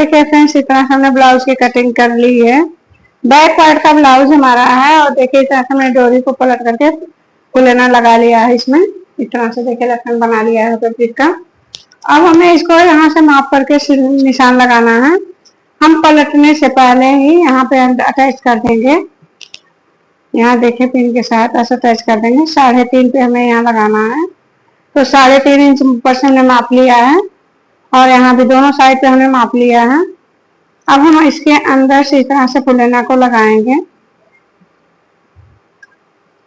देखिए फ्रेंड्स, इतना हमने ब्लाउज की कटिंग कर ली है। बैक पार्ट का ब्लाउज हमारा है और देखिए इस तरह से हमने डोरी को पलट करके फुलेना लगा लिया है। इसमें इस तरह से देखिए लटकन बना लिया है फैब्रिक का। अब हमें इसको यहाँ से माप करके निशान लगाना है। हम पलटने से पहले ही यहाँ पे अटैच कर देंगे। यहाँ देखिए पिन के साथ ऐसे अटैच कर देंगे। 3.5 पे हमें यहाँ लगाना है, तो 3.5 इंच ऊपर से हमने माप लिया है और यहाँ भी दोनों साइड पे हमने माप लिया है। अब हम इसके अंदर से इस तरह से फुलेना को लगाएंगे,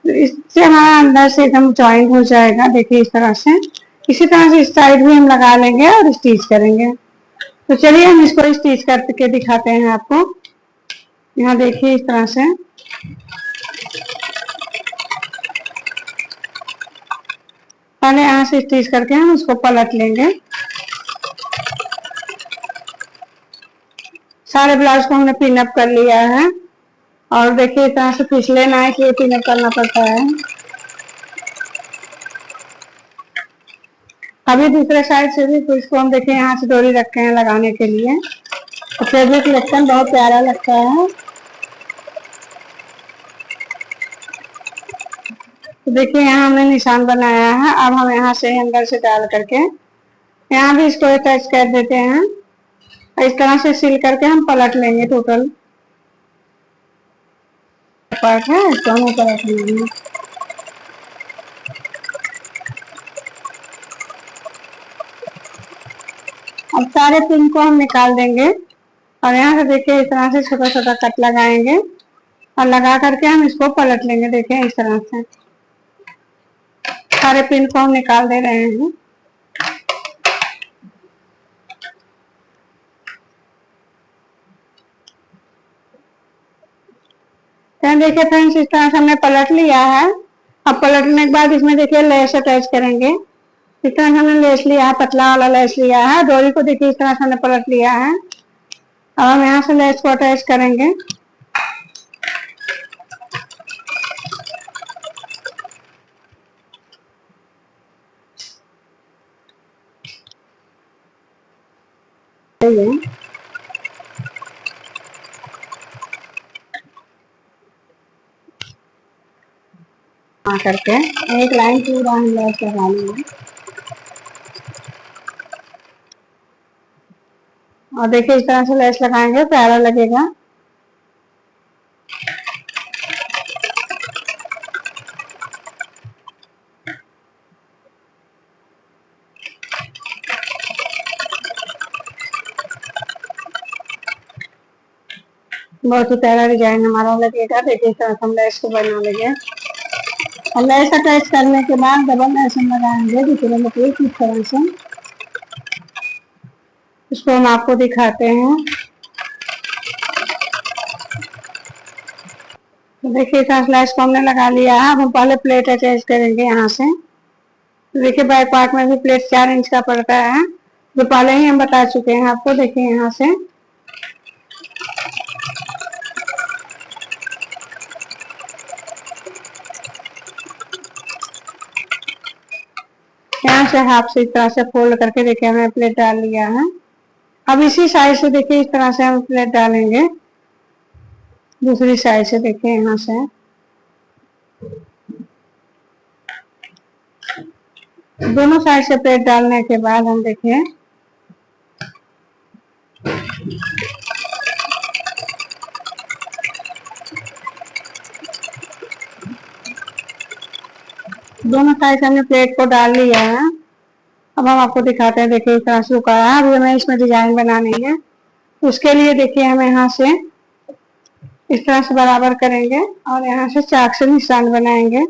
तो इससे हमारा अंदर से एकदम ज्वाइंट हो जाएगा। देखिए इस तरह से, इसी तरह से इस साइड भी हम लगा लेंगे और स्टिच करेंगे। तो चलिए हम इसको स्टिच करके दिखाते हैं आपको। यहाँ देखिए इस तरह से पहले यहाँ से स्टिच करके हम इसको पलट लेंगे। सारे ब्लाउज को हमने पिन अप कर लिया है और देखिए इस तरह से फिसले ना है कि ये पिन अप करना पड़ता है। अभी दूसरे साइड से भी इसको हम देखिए यहाँ से डोरी रखे हैं लगाने के लिए। तो फैब्रिक सिलेक्शन बहुत प्यारा लगता है। तो देखिए यहाँ हमने निशान बनाया है। अब हम यहाँ से अंदर से डाल करके यहाँ भी इसको अटैच कर देते हैं। इस तरह से सिल करके हम पलट लेंगे। टोटल पार्ट है इसको हम पलट लेंगे। अब सारे पिन को हम निकाल देंगे और यहाँ से देखिए इस तरह से छोटा छोटा कट लगाएंगे और लगा करके हम इसको पलट लेंगे। देखिए इस तरह से सारे पिन को हम निकाल दे रहे हैं। तो देखिए फ्रेंड्स, इस तरह से हमने पलट लिया है। अब पलटने के बाद इसमें देखिए लेस अटैच करेंगे। इस तरह से हमने लेस लिया है, पतला वाला लेस लिया है। डोरी को देखिए इस तरह से हमने पलट लिया है। अब हम यहाँ से लेस को अटैच करेंगे। करके एक लाइन पूरा हम लेस लगा लेंगे और देखिए इस तरह से लेस लगाएंगे, प्यारा लगेगा। बहुत ही प्यारा डिजाइन हमारा लगेगा। देखिए इस तरह से हम लेस को बना लेंगे और लेस अटैच करने के बाद डबल लेस हम लगाएंगे दूसरे लकड़ी की तरह से। इसको हम आपको दिखाते हैं। तो देखिए इस लेस को हमने लगा लिया है। अब हम पहले प्लेट अटैच करेंगे यहाँ से। तो देखिए बैक पार्ट में भी प्लेट 4 इंच का पड़ता है, जो पहले ही हम बता चुके हैं आपको। देखिए यहाँ से यहाँ से हाफ से इस तरह से फोल्ड करके देखिए हमने प्लेट डाल लिया है। अब इसी साइड से देखिए इस तरह से हम प्लेट डालेंगे। दूसरी साइड से देखिए यहाँ से दोनों साइड से प्लेट डालने के बाद हम देखिए दोनों साइड से हमने प्लेट को डाल लिया है। अब हम आपको दिखाते हैं। देखिए इस तरह से रुका है। अभी हमें इसमें डिजाइन बनानी है। उसके लिए देखिए हमें यहाँ से इस तरह से बराबर करेंगे और यहाँ से चाक से निशान बनाएंगे।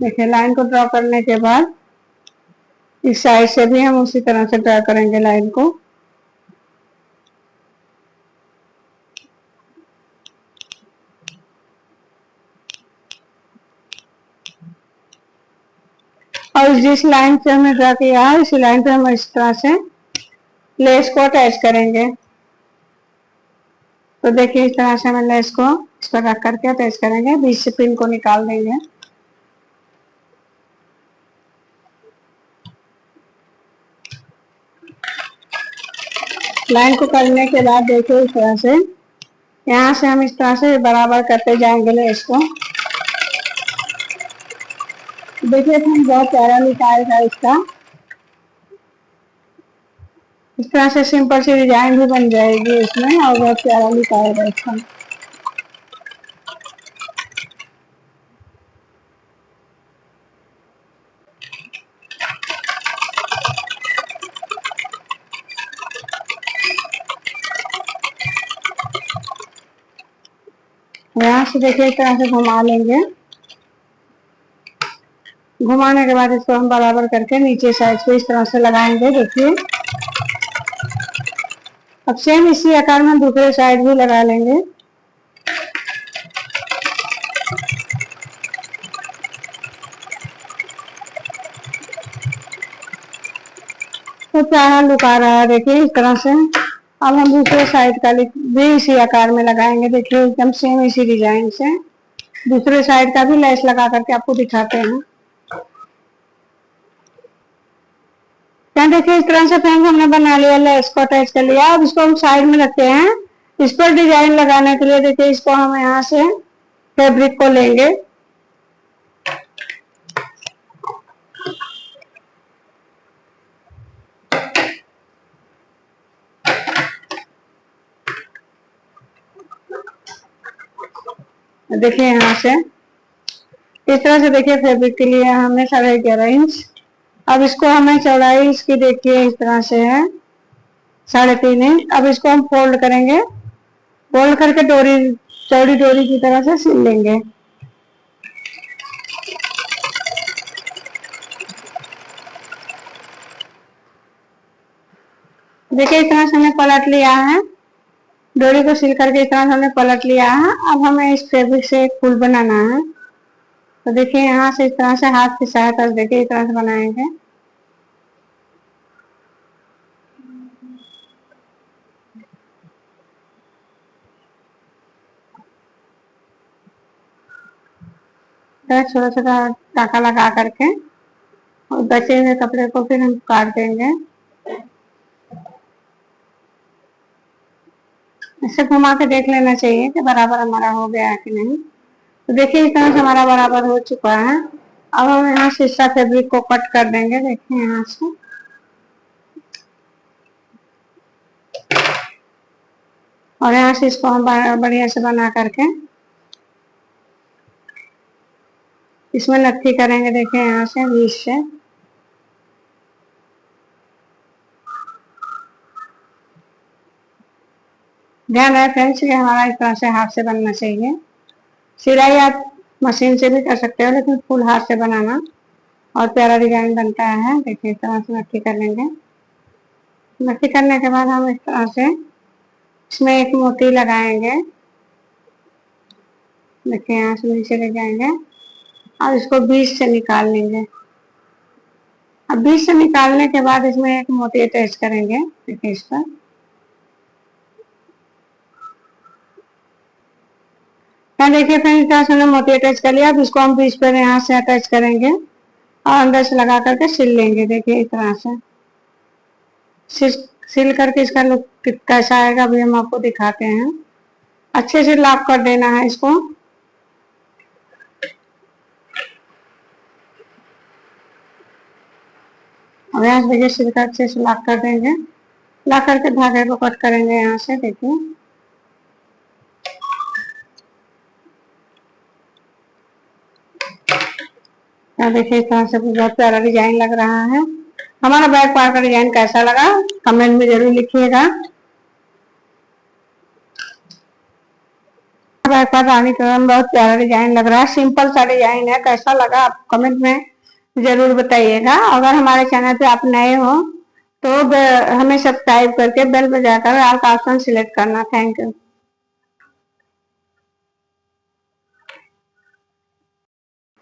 देखिए लाइन को ड्रॉ करने के बाद इस साइड से भी हम उसी तरह से ड्रॉ करेंगे लाइन को। और जिस लाइन से हमने ड्रॉ किया है इसी लाइन पे हम इस तरह से लेस को अटैच करेंगे। तो देखिए इस तरह से हमें लेस को इस पर रख करके अटैच करेंगे। बीच से पिन को निकाल देंगे। लाइन को करने के बाद देखिए इस तरह से, यहाँ से हम इस तरह से बराबर करते जाएंगे लेस को। देखिए फ्रेंड्स बहुत प्यारा निकालेगा इसका। इस तरह से सिंपल सी डिजाइन भी बन जाएगी इसमें और बहुत प्यारा निकालेगा इसका। यहाँ से देखिए इस तरह से घुमा लेंगे। घुमाने के बाद इसको हम बराबर करके नीचे साइड पे इस तरह से लगाएंगे। देखिए अब सेम इसी आकार में दूसरे साइड भी लगा लेंगे। तो प्यारा लुक आ रहा है देखिए इस तरह से। अब हम दूसरे साइड का भी इसी आकार में लगाएंगे। देखिए एकदम सेम इसी डिजाइन से दूसरे साइड का भी लेस लगा करके आपको दिखाते हैं। यहाँ देखिए इस तरह से फ्रेंड्स हमने बना लिया, लेस को अटैच कर लिया। अब इसको हम साइड में रखते हैं। इस पर डिजाइन लगाने के लिए देखिए इसको हम यहाँ से फैब्रिक को लेंगे। देखिए यहाँ से इस तरह से देखिए फैब्रिक के लिए हमने 11.5 इंच। अब इसको हमें चौड़ाई इसकी देखिए इस तरह से है 3.5 इंच। अब इसको हम फोल्ड करेंगे। फोल्ड करके डोरी, चौड़ी डोरी की तरह से सिल लेंगे। देखिए इस तरह से हमने पलट लिया है। डोरी को सिल करके इस तरह से हमने पलट लिया है। अब हमें इस फैब्रिक से एक फूल बनाना है। तो देखिए यहाँ से इस तरह से हाथ की सहायता से देखिए इस तरह से बनाएंगे। छोटा छोटा टाका लगा करके और बचे हुए कपड़े को फिर हम काट देंगे। इसे घुमा के देख लेना चाहिए कि बराबर हमारा हो गया है कि नहीं। तो देखिए इस तरह से हमारा बराबर हो चुका है। अब हम यहाँ से एक्स्ट्रा फैब्रिक को कट कर देंगे। देखिए यहाँ से और यहाँ से इसको हम बढ़िया से बना करके इसमें नत्थी करेंगे। देखिए यहाँ से बीच से ध्यान रहे फ्रेंड्स कि हमारा इस तरह से हाथ से बनना चाहिए। सिलाई आप मशीन से भी कर सकते हो लेकिन फुल हाथ से बनाना और प्यारा डिजाइन बनता है। देखिए इस तरह से नत्थी कर लेंगे। नत्थी करने के बाद हम इस तरह से इसमें एक मोती लगाएंगे। देखिए यहाँ से नीचे ले जाएंगे और इसको बीच से निकाल लेंगे। अब बीच से निकालने के बाद इसमें एक मोती अटैच करेंगे। देखिए इस पर देखिए फ्रेंड्स इस तरह से मोती अटैच कर लिया। अब इसको हम बीच पर यहाँ से अटैच करेंगे और अंदर से लगा करके सिल लेंगे। देखिए इस तरह से सिल करके इसका लुक कैसा आएगा अभी हम आपको दिखाते हैं। अच्छे से लॉक कर देना है इसको। और यहाँ से देखिए सिल कर अच्छे से लॉक कर देंगे। लॉक करके धागे को कट करेंगे यहाँ से। देखिए देखिए इस तरह से बहुत प्यारा डिजाइन लग रहा है। हमारा बैक पार्ट का डिजाइन कैसा लगा कमेंट में जरूर लिखिएगा। बैक पार्ट रानी कलर बहुत प्यारा डिजाइन लग रहा है। सिंपल सा डिजाइन है। कैसा लगा आप कमेंट में जरूर बताइएगा। अगर हमारे चैनल पे आप नए हो तो हमें सब्सक्राइब करके बेल बजाकर ऑल का ऑप्शन सिलेक्ट करना। Thank you.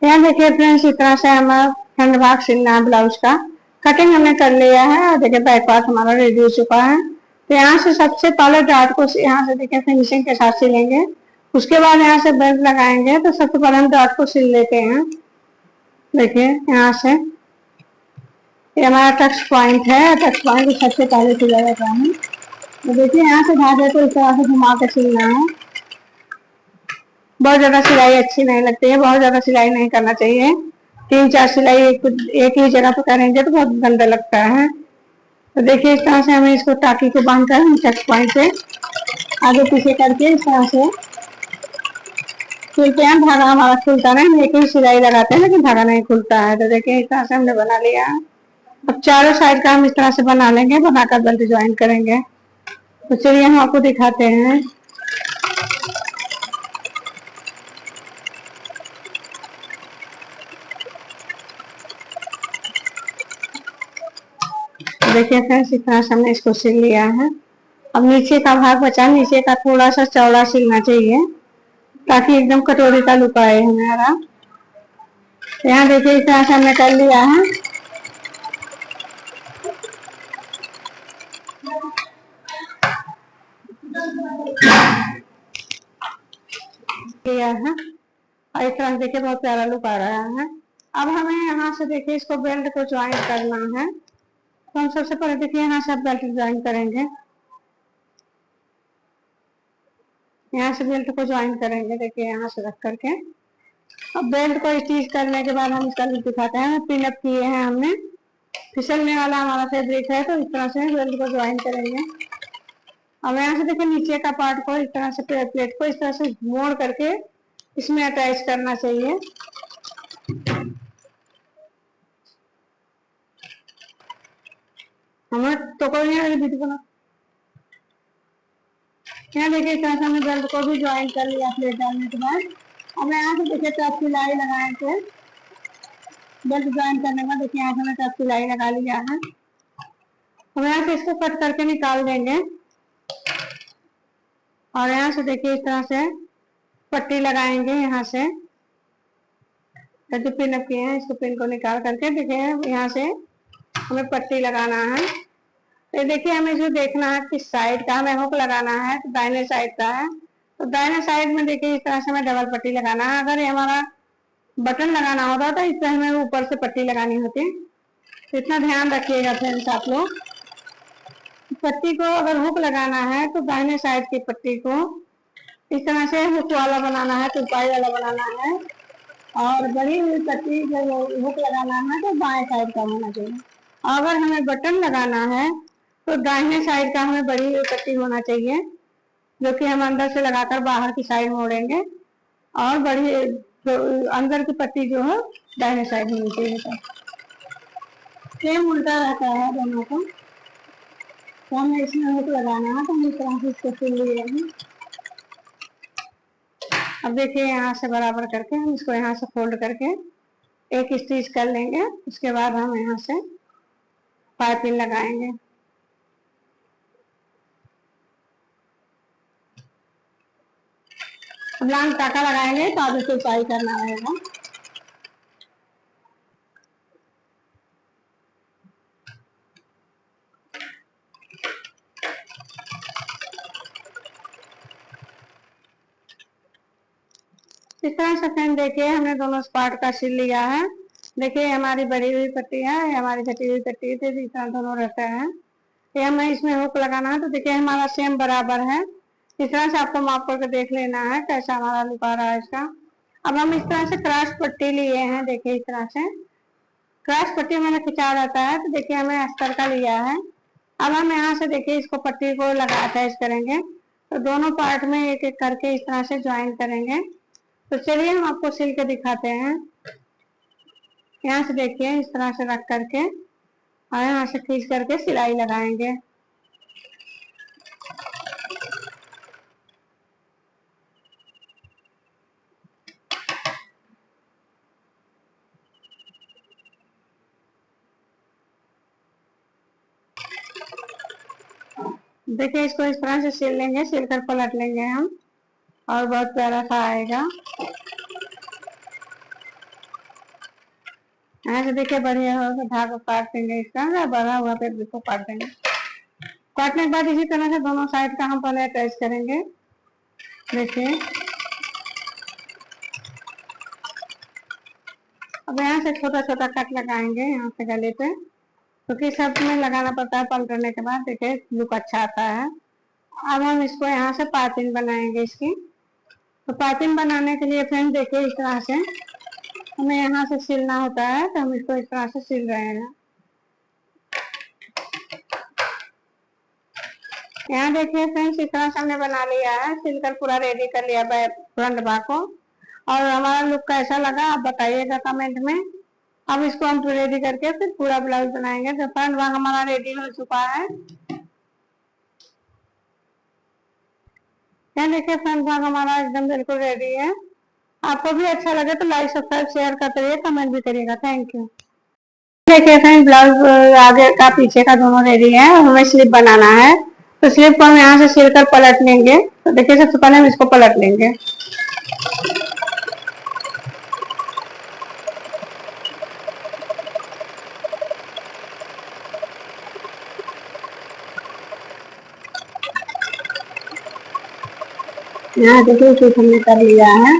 यहाँ देखिए फ्रेंड्स इस तरह से हमारा फ्रंट भाग सिलना है। ब्लाउज का कटिंग हमने कर लिया है और देखिए बैक पार्ट हमारा रेडी हो चुका है। तो यहाँ से सबसे पहले डार्ट को यहाँ से देखिए फिनिशिंग के साथ सिलेंगे। उसके बाद यहाँ से बेल्ट लगाएंगे। तो सबसे पहले हम डार्ट को सिल लेते हैं। देखिए यहाँ से ये हमारा टच पॉइंट है। टच पॉइंट को सबसे पहले सिला जाता है। तो देखिए यहाँ से धागे को इस तरह से घुमा के सिलना है। बहुत ज्यादा सिलाई अच्छी नहीं लगती है, बहुत ज्यादा सिलाई नहीं करना चाहिए। 3-4 सिलाई एक ही जगह पे करेंगे तो बहुत गंदा लगता है। तो देखिए इस तरह से हमें इसको टाकी को बांध कर चेक पॉइंट से आगे पीछे करके इस तरह से सिलते हैं। धागा हमारा खुलता नहीं, एक ही सिलाई लगाते हैं लेकिन धागा नहीं खुलता है। तो देखिए इस तरह से हमने बना लिया। अब चारों साइड का हम इस तरह से बना लेंगे, बनाकर बेल्ट ज्वाइन करेंगे। तो चलिए हम आपको दिखाते हैं। देखिए फ्रेंड्स इस तरह से हमने इसको सिल लिया है। अब नीचे का भाग बचा, नीचे का थोड़ा सा चौड़ा सिलना चाहिए ताकि एकदम कटोरी का लुक आए हमारा। यहाँ देखिए इस तरह से हमने कर लिया है। किया है और इस तरह से देखिए बहुत प्यारा लुक आ रहा है। अब हमें यहाँ से देखिए इसको बेल्ट को ज्वाइन करना है। तो हम सबसे पहले देखिए यहाँ से बेल्ट ज्वाइन करेंगे, यहाँ से बेल्ट को ज्वाइन करेंगे। देखिए यहाँ से रख करके अब बेल्ट को स्टिच करने के बाद हम इसका लुक दिखाते हैं। पिन अप किए हैं हमने, फिसलने वाला हमारा फैब्रिक है तो इस तरह से बेल्ट को ज्वाइन करेंगे। अब यहाँ से देखिए नीचे का पार्ट को इस तरह से प्लेट को इस तरह से मोड़ करके इसमें अटैच करना चाहिए। हमें तो कोई नहीं दीदी को यहाँ देखिए इस तरह से हमने बेल्ट को भी ज्वाइन कर लिया प्लेट डालने के बाद। अब यहाँ से देखिए टॉप सिलाई लगाए थे बेल्ट ज्वाइन करने के बाद। देखिए यहाँ से हमने टॉप सिलाई लगा लिया है। हम यहाँ से इसको कट करके निकाल देंगे और यहाँ से देखिए इस तरह से पट्टी लगाएंगे। यहाँ से जो पिन अप किए हैं इसको पिन को निकाल करके देखिए यहाँ से हमें पट्टी लगाना है। तो देखिए हमें जो देखना है किस साइड का हमें हुक लगाना है, तो दाहिने साइड का है। तो दाहिने साइड में देखिए इस तरह से हमें डबल पट्टी लगाना है। अगर ये हमारा बटन लगाना होता तो इस तरह हमें ऊपर से पट्टी लगानी होती। तो इतना ध्यान रखिएगा फ्रेंड्स आप लोग। पट्टी को अगर हुक लगाना है तो दाहिने साइड की पट्टी को इस तरह से हुक वाला बनाना है, तुरपाई वाला बनाना है। और बड़ी हुई पट्टी जब हुक लगाना है तो बाएं साइड का होना चाहिए। अगर हमें बटन लगाना है तो दाहिने साइड का हमें बड़ी हुई पट्टी होना चाहिए, जो कि हम अंदर से लगाकर बाहर की साइड मोड़ेंगे। और बड़ी अंदर की पट्टी जो है दाहिने साइड होनी चाहिए। सेम उल्टा रहता है दोनों को। तो हमें इसमें हुक लगाना है तो हम इस तरह से इसको सिल लिए हैं। अब देखिए यहाँ से बराबर करके हम इसको यहाँ से फोल्ड करके एक स्टिच कर लेंगे। उसके बाद हम यहाँ से पाइपिंग लगाएंगे। अब लांग टाका लगाएंगे तो आगे से ऊंचाई करना रहेगा। इस तरह से फ्रेंड देखिए हमने दोनों पार्ट का सिल लिया है। देखिए हमारी बड़ी हुई पट्टी है, हमारी घटी हुई पट्टी थी, इस तरह दोनों रहता है। ये हमें इसमें हुक लगाना है तो देखिए हमारा सेम बराबर है। इस तरह से आपको माप करके देख लेना है कैसा हमारा लुक आ रहा है इसका। अब हम इस तरह से क्रॉस पट्टी लिए हैं। देखिए इस तरह से क्रॉस पट्टी मैंने खिंचा रहता है तो देखिए हमें अस्तर का लिया है। अब हम यहाँ से देखिए इसको पट्टी को लगा अटैच करेंगे। तो दोनों पार्ट में एक एक करके इस तरह से ज्वाइन करेंगे। तो चलिए हम आपको सिल के दिखाते हैं। यहाँ से देखिए इस तरह से रख करके और यहाँ से खींच करके सिलाई लगाएंगे। देखिए इसको इस तरह से सिल लेंगे, सिलकर पलट लेंगे हम और बहुत प्यारा सा आएगा। यहाँ से देखिए बढ़िया होगा, धागा काट देंगे इसका, बड़ा हुआ फिर इसको काट देंगे। काटने के बाद इसी तरह से दोनों साइड का हम पहले अटैच करेंगे। देखिए अब यहाँ से छोटा छोटा कट लगाएंगे यहाँ से गले पे, क्योंकि सब में लगाना पड़ता है पलटने के बाद। देखिए लुक अच्छा आता है। अब हम इसको यहाँ से पाइपिंग बनाएंगे इसकी। तो पाइपिंग बनाने के लिए फ्रेंड देखिए इस तरह से हमें यहाँ से सिलना होता है, तो हम इसको इस तरह से सिल रहे हैं। यहाँ देखिए फ्रेंड्स इस तरह से हमने बना लिया है, सिलकर पूरा रेडी कर लिया फ्रंट भाग को। और हमारा लुक कैसा लगा आप बताइएगा कमेंट में। अब इसको हम रेडी करके फिर पूरा ब्लाउज बनाएंगे। तो फ्रंट भाग हमारा रेडी हो चुका है। यहाँ देखिए फ्रंट भाग हमारा एकदम बिल्कुल रेडी है। आपको भी अच्छा लगे तो लाइक सब्सक्राइब शेयर करते रहिए, कमेंट भी करिएगा। Thank you. देखिए फ्रेंड ब्लाउज आगे का पीछे का दोनों रेडी है और हमें स्लिप बनाना है। तो स्लिप को हम यहाँ से सिलकर पलट लेंगे। तो देखिए सबसे पहले हम इसको पलट लेंगे। यहाँ देखिए स्लिप हमने कर लिया है।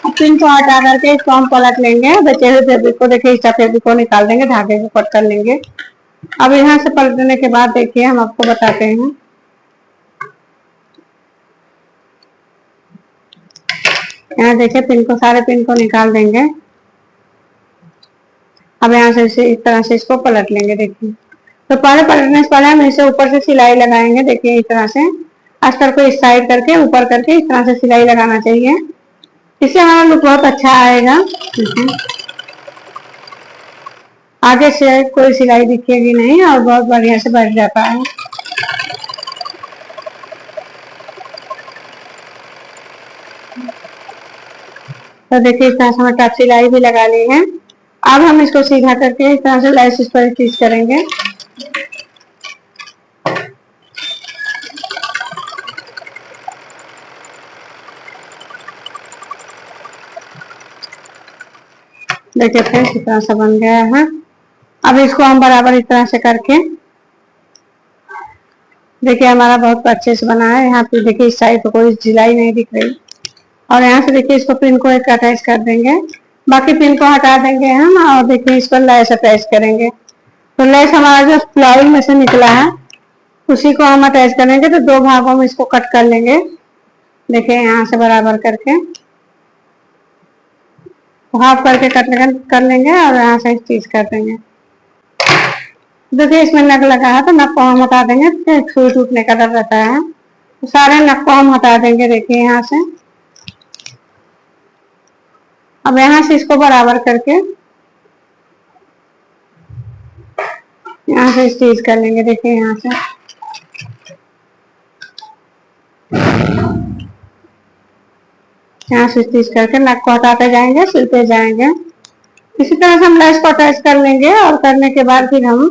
अब पिन को हटा करके इसको हम पलट लेंगे। बचे हुए फैब्रिक को देखिए एक्स्ट्रा फैब्रिक को निकाल देंगे, धागे को कट कर लेंगे। अब यहाँ से पलटने के बाद देखिए हम आपको बताते हैं। यहाँ देखिए पिन को सारे पिन को निकाल देंगे। अब यहाँ से इस तरह से इसको पलट लेंगे। देखिए तो पहले पलटने से पहले हम इसे ऊपर से सिलाई लगाएंगे। देखिए इस तरह से अस्तर को इस साइड करके ऊपर करके इस तरह से सिलाई लगाना चाहिए। इससे हमारा लुक बहुत अच्छा आएगा। आगे से कोई सिलाई दिखेगी नहीं और बहुत बढ़िया से बैठ जाता है। तो देखिए इस तरह से हमने टप सिलाई भी लगा ली है। अब हम इसको सीधा करके इस तरह से लेस इस पर स्टिच करेंगे। देखिए फ्रेंड्स इस तरह से बन गया है। अब इसको हम बराबर इस तरह से करके देखिए हमारा बहुत अच्छे से बना है। यहाँ पे देखिए इस साइड पर कोई सिलाई नहीं दिख रही। और यहाँ से देखिए इसको पिन को एक अटैच कर देंगे, बाकी पिन को हटा देंगे हम। और देखिए इस पर लेस अटैच करेंगे। तो लेस हमारा जो ब्लाउज में से निकला है उसी को हम अटैच करेंगे। तो दो भागों में इसको कट कर लेंगे। देखिए यहाँ से बराबर करके हाफ करके कट कर लेंगे और यहाँ से स्टिच कर देंगे। देखिए इसमें नग लगा है तो नग को हम हटा देंगे, सुई टूटने का डर रहता है। तो सारे नग को हम हटा देंगे। देखिए यहाँ से अब यहाँ से इसको बराबर करके यहाँ से स्टिच कर लेंगे। देखिए यहाँ से स्टिच करके नग को हटाते जाएंगे, सिलते जाएंगे। इसी तरह से हम लेस को अटैच कर लेंगे और करने के बाद फिर हम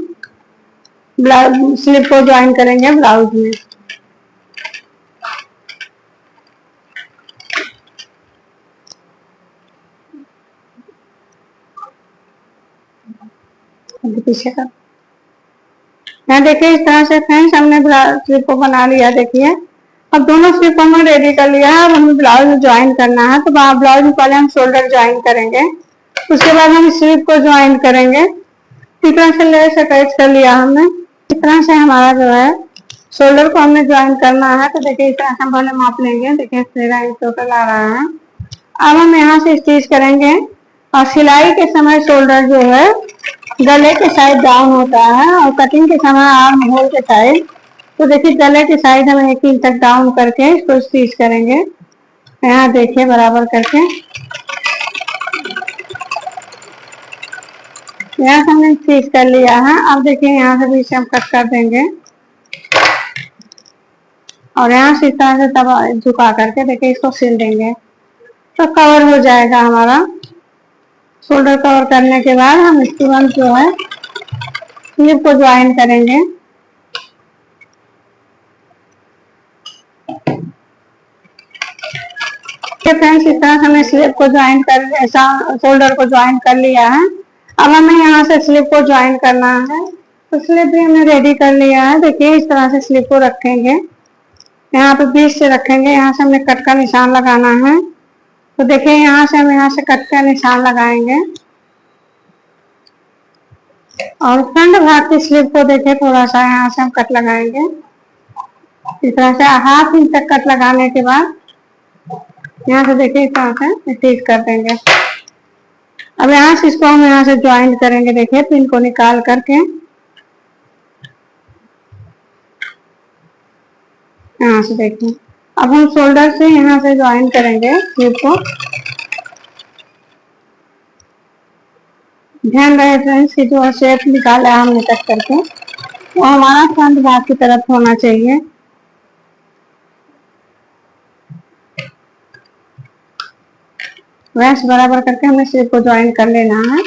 ब्लाउज स्लिप को ज्वाइन करेंगे ब्लाउज में। पीछे का यहाँ देखिए इस तरह से फ्रेंड्स हमने स्लिप को बना लिया। देखिए अब दोनों स्लिप को हमने रेडी कर लिया है। अब हमें ब्लाउज ज्वाइन करना है। तो ब्लाउज में पहले हम शोल्डर ज्वाइन करेंगे, उसके बाद हम स्लिप को ज्वाइन करेंगे। इस तरह से लेस अटैच कर लिया हमने। इस तरह से हमारा जो है शोल्डर को हमने ज्वाइन करना है। तो देखिए इस तरह से हम पहले माप लेंगे। देखिए 13 इंच टोटल आ रहा है। अब हम यहाँ से स्टिच करेंगे और सिलाई के समय शोल्डर जो है गले के साइड डाउन होता है और कटिंग के समय आर्म होल के साइड। तो देखिए गले के साइड हम 1 इंच तक डाउन करके इसको स्टिच करेंगे। यहाँ देखिए बराबर करके यहाँ से हमने स्टिच कर लिया है। अब देखिए यहाँ से बीच हम कट कर देंगे और यहाँ से इस तरह से तब झुका करके देखिए इसको सिल देंगे। तो कवर हो जाएगा हमारा। शोल्डर कवर करने के बाद हम इसके बाद जो है स्लीव को ज्वाइन करेंगे। फ्रेंड्स इस तरह हमने स्लीव को ज्वाइन कर शोल्डर को ज्वाइन कर लिया है। अब हमें यहाँ से स्लीव को ज्वाइन करना है। तो स्लीव भी हमने रेडी कर लिया है। देखिए इस तरह से स्लीव को रखेंगे, यहाँ पे बीच से रखेंगे। यहाँ से हमने कट का निशान लगाना है। तो देखिए यहाँ से हम यहाँ से कट का निशान लगाएंगे और फ्रंट भाग की स्लीव को देखिए थोड़ा सा यहाँ से हम कट लगाएंगे। इस तरह से हाफ इंच तक कट लगाने के बाद यहाँ से देखिए इस तरह से स्टिच कर देंगे। अब यहाँ से इसको हम यहाँ से ज्वाइंट करेंगे। देखिए पिन को निकाल करके यहाँ से देखिए अब हम शोल्डर से यहाँ से ज्वाइंट करेंगे स्लीव को। ध्यान रहे फ्रेंड्स कि जो शेप निकाला है हमने कट करके वो हमारा फ्रंट भाग की तरफ होना चाहिए। वैसे बराबर करके हमें शेप को ज्वाइन कर लेना है।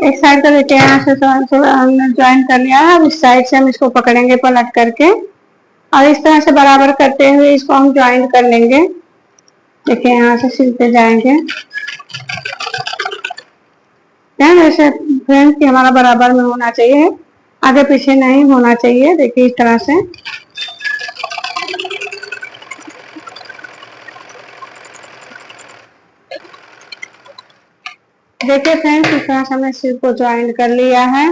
एक साइड का देखिए यहाँ से हमने ज्वाइन कर लिया है। अब इस साइड से हम इसको पकड़ेंगे पलट करके और इस तरह से बराबर करते हुए इसको हम ज्वाइन कर लेंगे। देखिए यहाँ से सिलते जाएंगे। ऐसे फ्रेंड्स कि हमारा बराबर में होना चाहिए, आगे पीछे नहीं होना चाहिए। देखिए इस तरह से देखिए फ्रेंड्स इस तरह से हमने सिर को ज्वाइन कर लिया है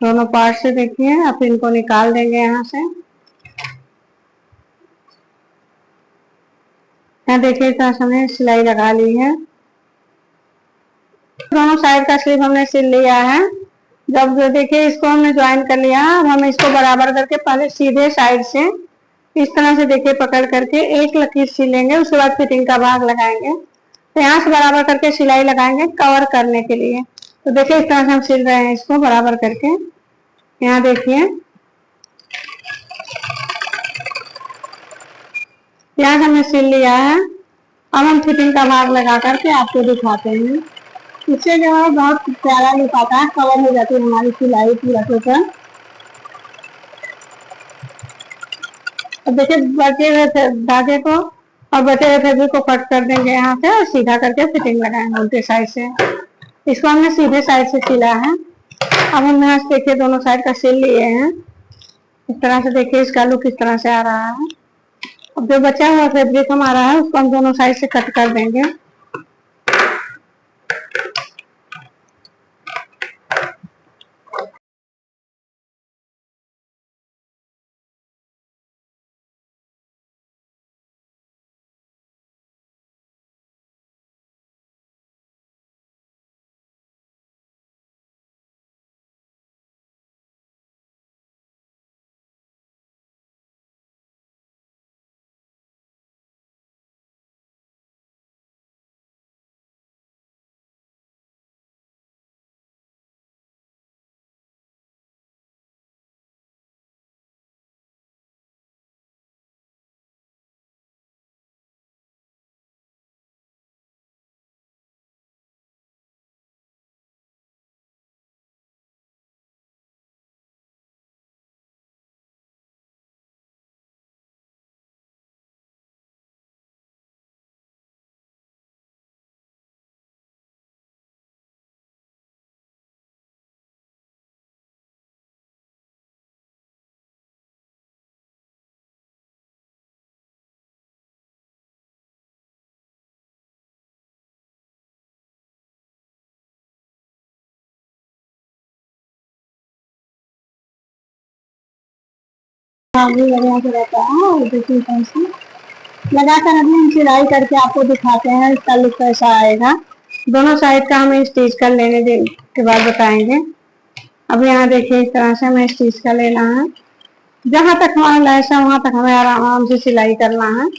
दोनों पार्ट से। देखिए अब इनको निकाल देंगे यहाँ से। यहाँ देखिए इस तरह से हमने सिलाई लगा ली है। दोनों साइड का स्लीव हमने सिल लिया है। जब देखिए इसको हमने ज्वाइन कर लिया, अब हम इसको बराबर करके पहले सीधे साइड से इस तरह से देखिए पकड़ करके एक लकीर सिलेंगे। उसके बाद फिटिंग का भाग लगाएंगे। तो यहाँ से बराबर करके सिलाई लगाएंगे कवर करने के लिए। तो देखिए इस तरह से हम सिल रहे हैं इसको बराबर करके। यहाँ देखिए यहाँ से हमने सिल लिया है। अब हम फिटिंग का भाग लगा करके आपको दिखाते हैं। इससे जो है बहुत प्यारा लुक आता है, कवर हो जाती है हमारी सिलाई पूरा टोटल। अब देखिए बचे हुए धागे को और बचे हुए फैब्रिक को कट कर देंगे यहाँ से और सीधा करके फिटिंग लगाएंगे उल्टे साइड से। इसको हमने सीधे साइड से सिला है। अब हम यहाँ से देखिए दोनों साइड का सिल लिए हैं। इस तरह से देखिए इसका लुक इस तरह से आ रहा है। अब जो बचा हुआ फैब्रिक हमारा है उसको हम दोनों साइड से कट कर देंगे। बढ़िया से रहता है और देखिए कैसे लगाकर अभी हम सिलाई करके आपको दिखाते हैं इसका लुक कैसा आएगा। दोनों साइड का हमें स्टिच कर लेने के बाद बताएंगे। अब यहाँ देखिए इस तरह से हमें स्टिच कर लेना है। जहाँ तक हमारा लेस है वहां तक हमें आराम से सिलाई करना है।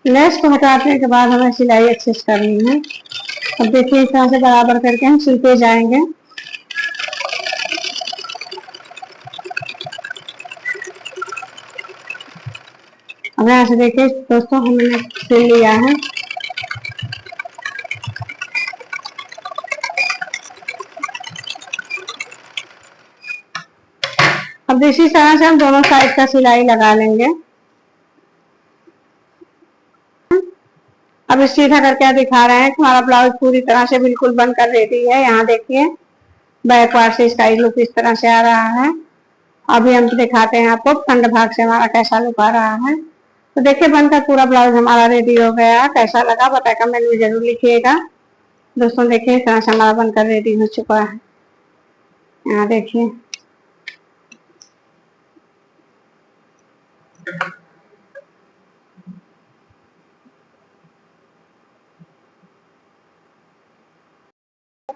लेस को हटाने के बाद हमें सिलाई अच्छे से करनी है। अब देखिए इस तरह से बराबर करके हम सिलते जाएंगे। अब यहाँ से देखिए दोस्तों हमने सिल लिया है। अब इसी तरह से हम दोनों साइड का सिलाई लगा लेंगे। अब सीधा करके दिखा रहे हैं कि हमारा ब्लाउज पूरी तरह से बिल्कुल बनकर रेडी है। यहाँ देखिए बैक पार्ट से इसका लुक इस तरह से आ रहा है। अभी हम दिखाते हैं आपको फ्रंट भाग से हमारा कैसा लुक आ रहा है। तो देखिए बनकर पूरा ब्लाउज हमारा रेडी हो गया। कैसा लगा बताए कमेंट में जरूर लिखिएगा। दोस्तों देखिए इस तरह से हमारा बनकर रेडी हो चुका है। यहाँ देखिए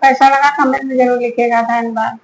कैसा लगा कमेंट में जरूर लिखिएगा। धन्यवाद।